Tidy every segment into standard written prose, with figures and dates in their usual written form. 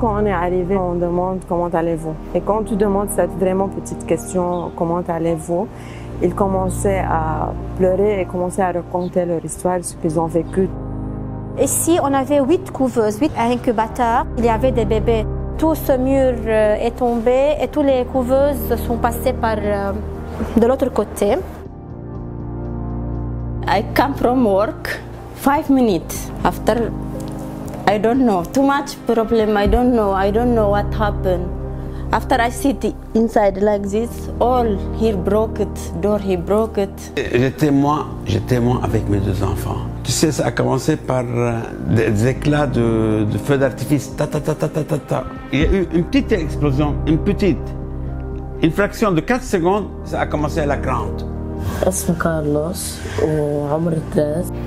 quand on est arrivé, on demande comment allez-vous. Et quand tu demandes cette vraiment petite question, comment allez-vous, ils commençaient à pleurer et commençaient à raconter leur histoire, ce qu'ils ont vécu. Ici, on avait 8 couveuses, 8 incubateurs. Il y avait des bébés. Tout ce mur est tombé et toutes les couveuses sont passées par de l'autre côté. I come from work 5 minutes after. I don't know, too much problem. I don't know what happened. After I sit inside like this, all he broke it, door he broke it. J'étais moi avec mes 2 enfants. Tu sais, ça a commencé par des éclats de feux d'artifice. Ta ta ta ta ta ta ta. Il y a eu une petite explosion, une fraction de 4 secondes, ça a commencé à la grande.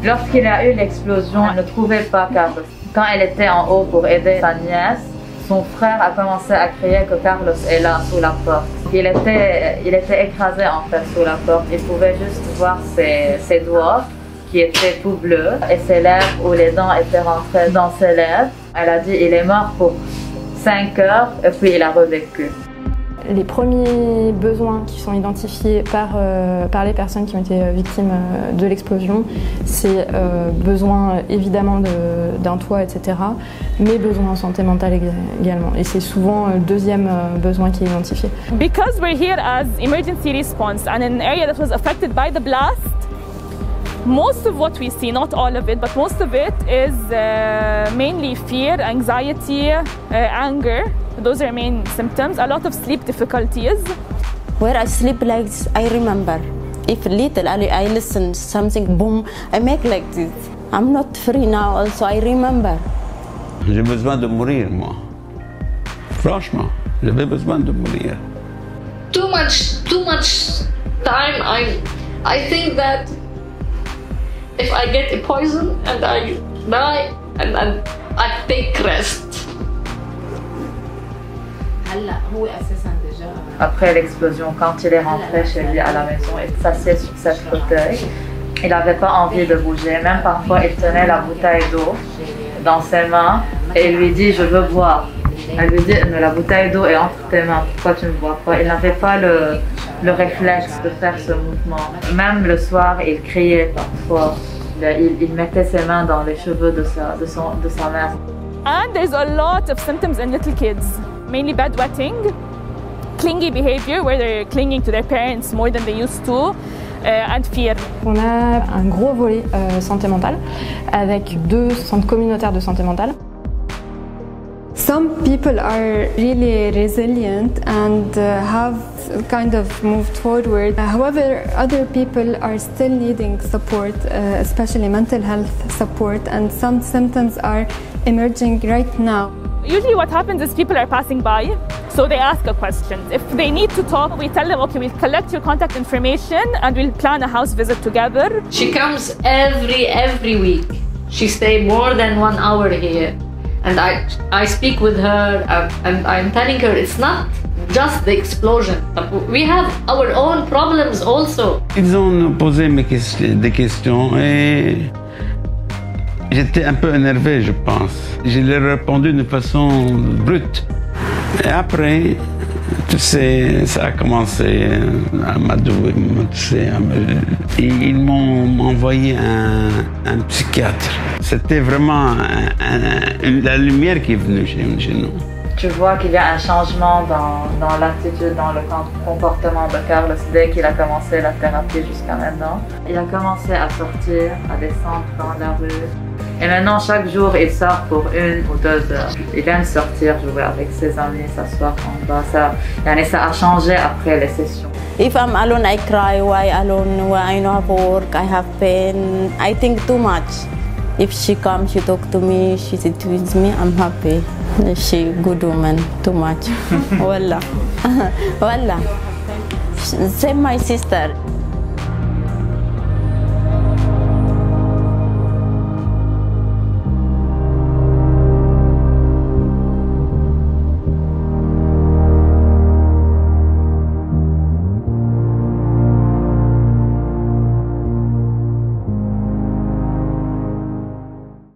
Lorsqu'il a eu l'explosion, elle ne trouvait pas Carlos. Quand elle était en haut pour aider sa nièce, son frère a commencé à crier que Carlos est là, sous la porte. Il était écrasé en fait sous la porte. Il pouvait juste voir ses doigts qui étaient tout bleus et ses lèvres où les dents étaient rentrées dans ses lèvres. Elle a dit il est mort pour 5 heures et puis il a revécu. Les premiers besoins qui sont identifiés par les personnes qui ont été victimes de l'explosion, c'est besoin évidemment d'un toit, etc., mais besoin en santé mentale également. Et c'est souvent le deuxième besoin qui est identifié. Because we're here as emergency response and in an area that was affected by the blast, most of what we see, not all of it, but most of it is mainly fear, anxiety, anger. Those are main symptoms. A lot of sleep difficulties. Where I sleep like this, I remember. If little, I listen something, boom, I make like this. I'm not free now also, I remember. J'ai besoin de mourir, moi. Franchement, j'avais besoin de mourir. Too much time. I think that if I get a poison and I die, and I take rest. Après l'explosion, quand il est rentré chez lui à la maison, il s'assied sur cette fauteuil. Il n'avait pas envie de bouger. Même parfois, il tenait la bouteille d'eau dans ses mains et il lui dit « Je veux boire ». Elle lui dit « La bouteille d'eau est entre tes mains, pourquoi tu ne bois pas ?» Il n'avait pas le réflexe de faire ce mouvement. Même le soir, il criait parfois. Il mettait ses mains dans les cheveux de sa mère. And there's a lot of symptoms in little kids, mainly bedwetting, clingy behavior where they're clinging to their parents more than they used to, and fear. On a un gros volet santé mentale avec 2 centres communautaires de santé mentale. Some people are really resilient and have kind of moved forward. However, other people are still needing support, especially mental health support, and some symptoms are emerging right now. Usually what happens is people are passing by, so they ask a question. If they need to talk, we tell them, okay, we'll collect your contact information and we'll plan a house visit together. She comes every week. She stays more than 1 hour here. And I speak with her and I'm telling her it's not just the explosion. We have our own problems also. Ils ont posé des questions et j'étais un peu énervé, je pense. Je leur ai répondu d'une façon brute. Et après, tu sais, ça a commencé à m'adouer, tu sais. Et ils m'ont envoyé un psychiatre. C'était vraiment la lumière qui est venue chez nous. Tu vois qu'il y a un changement dans l'attitude, dans le comportement de Carlos dès qu'il a commencé la thérapie jusqu'à maintenant. Il a commencé à sortir, à descendre dans la rue. Et maintenant, chaque jour, il sort pour 1 ou 2 heures. Il aime sortir, jouer avec ses amis, s'asseoir en bas. Ça a changé après les sessions. If I'm alone, I cry. Why alone? Why I don't have work? I have pain. I think too much. If she comes, she talk to me, she sit with me, I'm happy. She good woman, too much. Wallah. Wallah. Same my sister.